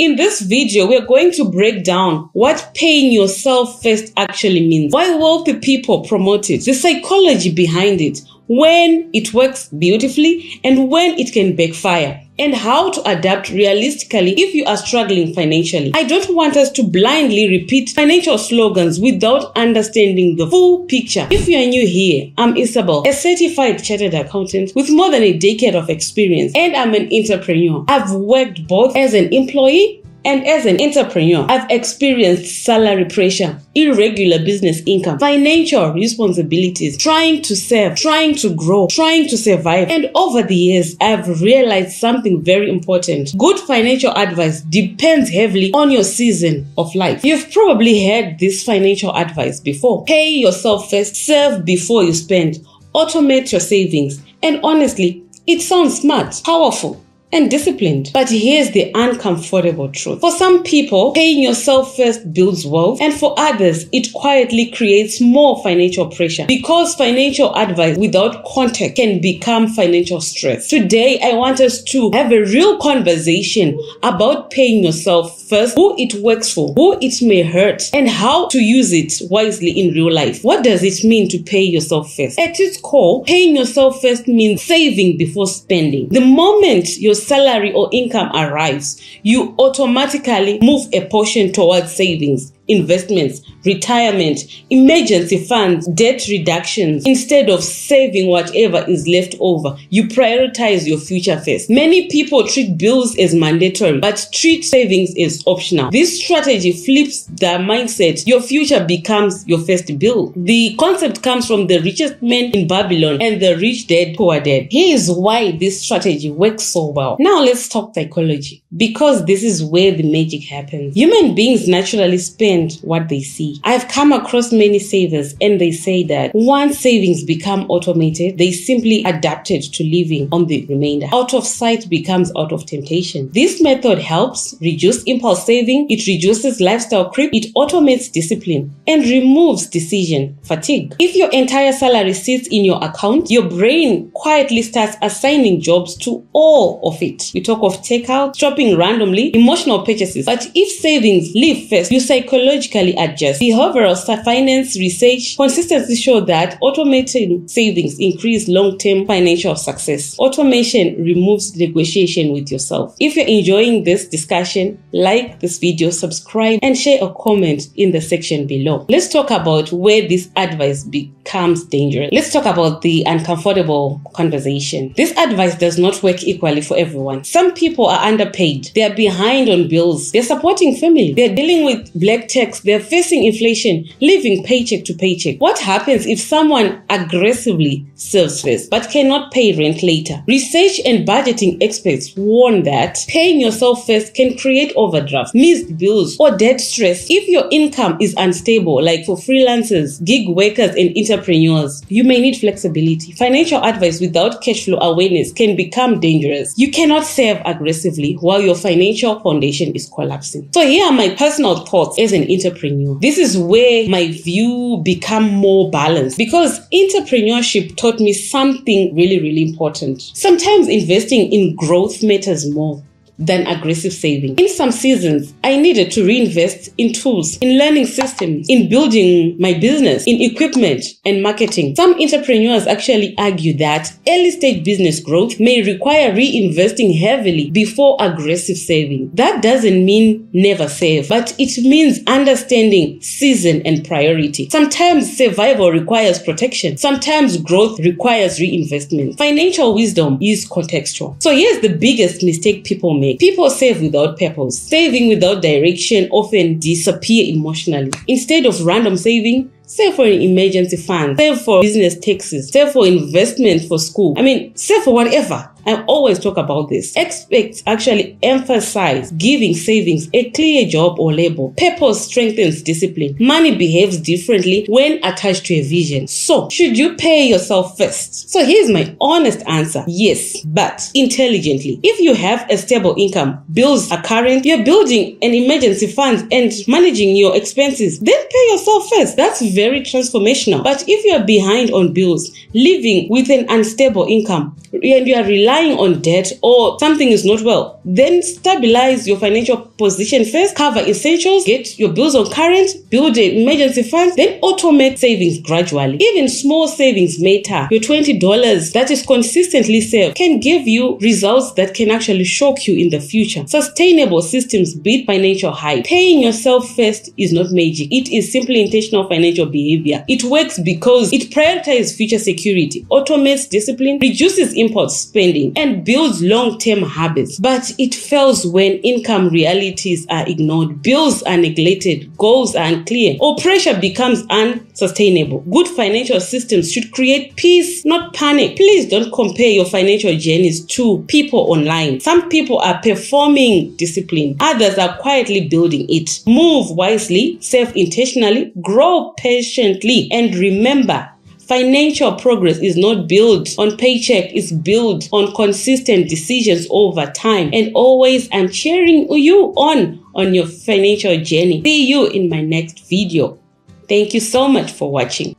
In this video, we're going to break down what paying yourself first actually means, why wealthy people promote it, the psychology behind it, when it works beautifully and when it can backfire, and how to adapt realistically if you are struggling financially. I don't want us to blindly repeat financial slogans without understanding the full picture. If you are new here, I'm Isabel, a certified chartered accountant with more than a decade of experience, and I'm an entrepreneur. I've worked both as an employee and as an entrepreneur. I've experienced salary pressure, irregular business income, financial responsibilities, trying to save, trying to grow, trying to survive. And over the years, I've realized something very important. Good financial advice depends heavily on your season of life. You've probably heard this financial advice before. Pay yourself first, save before you spend, automate your savings. And honestly, it sounds smart, powerful, and disciplined. But here's the uncomfortable truth. For some people, paying yourself first builds wealth, and for others, it quietly creates more financial pressure, because financial advice without context can become financial stress. Today, I want us to have a real conversation about paying yourself first, who it works for, who it may hurt, and how to use it wisely in real life. What does it mean to pay yourself first? At its core, paying yourself first means saving before spending. The moment your salary or income arrives, you automatically move a portion towards savings, investments, retirement, emergency funds, debt reductions. Instead of saving whatever is left over, you prioritize your future first. Many people treat bills as mandatory, but treat savings as optional. This strategy flips the mindset. Your future becomes your first bill. The concept comes from the richest man in Babylon and the rich dad poor dad. Here is why this strategy works so well. Now let's talk psychology, because this is where the magic happens. Human beings naturally spend what they see. I've come across many savers, and they say that once savings become automated, they simply adapted to living on the remainder. Out of sight becomes out of temptation. This method helps reduce impulse saving, it reduces lifestyle creep, it automates discipline, and removes decision fatigue. If your entire salary sits in your account, your brain quietly starts assigning jobs to all of it. We talk of takeout, shopping randomly, emotional purchases. But if savings live first, you psychologically adjust. Behavioral finance research consistently show that automating savings increase long-term financial success. Automation removes negotiation with yourself. If you're enjoying this discussion, like this video, subscribe, and share a comment in the section below. Let's talk about where this advice becomes dangerous. Let's talk about the uncomfortable conversation. This advice does not work equally for everyone. Some people are underpaid. They are behind on bills. They're supporting family. They're dealing with black tax. They're facing inflation, living paycheck to paycheck. What happens if someone aggressively saves first but cannot pay rent later? Research and budgeting experts warn that paying yourself first can create overdraft, missed bills, or debt stress. If your income is unstable, like for freelancers, gig workers, and entrepreneurs, you may need flexibility. Financial advice without cash flow awareness can become dangerous. You cannot save aggressively while your financial foundation is collapsing. So here are my personal thoughts as an entrepreneur. This is where my view become more balanced, because entrepreneurship taught me something really important. Sometimes investing in growth matters more than aggressive saving. In some seasons, I needed to reinvest in tools, in learning systems, in building my business, in equipment and marketing. Some entrepreneurs actually argue that early stage business growth may require reinvesting heavily before aggressive saving. That doesn't mean never save, but it means understanding season and priority. Sometimes survival requires protection. Sometimes growth requires reinvestment. Financial wisdom is contextual. So here's the biggest mistake people make. People save without purpose. Saving without direction often disappear emotionally. Instead of random saving, save for an emergency fund, save for business taxes, save for investment for school. Save for whatever. I always talk about this. Experts actually emphasize giving savings a clear job or label. Purpose strengthens discipline. Money behaves differently when attached to a vision. So, should you pay yourself first? So here's my honest answer. Yes, but intelligently. If you have a stable income, bills are current, you're building an emergency fund and managing your expenses, then pay yourself first. That's very transformational. But if you're behind on bills, living with an unstable income, and you are relying relying on debt or something is not well, then stabilize your financial position first, cover essentials, get your bills on current, build an emergency fund, then automate savings gradually. Even small savings matter. Your $20 that is consistently saved can give you results that can actually shock you in the future. Sustainable systems beat financial hype. Paying yourself first is not magic. It is simply intentional financial behavior. It works because it prioritizes future security, automates discipline, reduces impulse spending, and builds long-term habits. But it fails when income realities are ignored, bills are neglected, goals are unclear, or pressure becomes unsustainable. Good financial systems should create peace, not panic. Please don't compare your financial journeys to people online. Some people are performing discipline, others are quietly building it. Move wisely, save intentionally, grow patiently, and remember, financial progress is not built on paycheck, it's built on consistent decisions over time. And always, I'm cheering you on your financial journey. See you in my next video. Thank you so much for watching.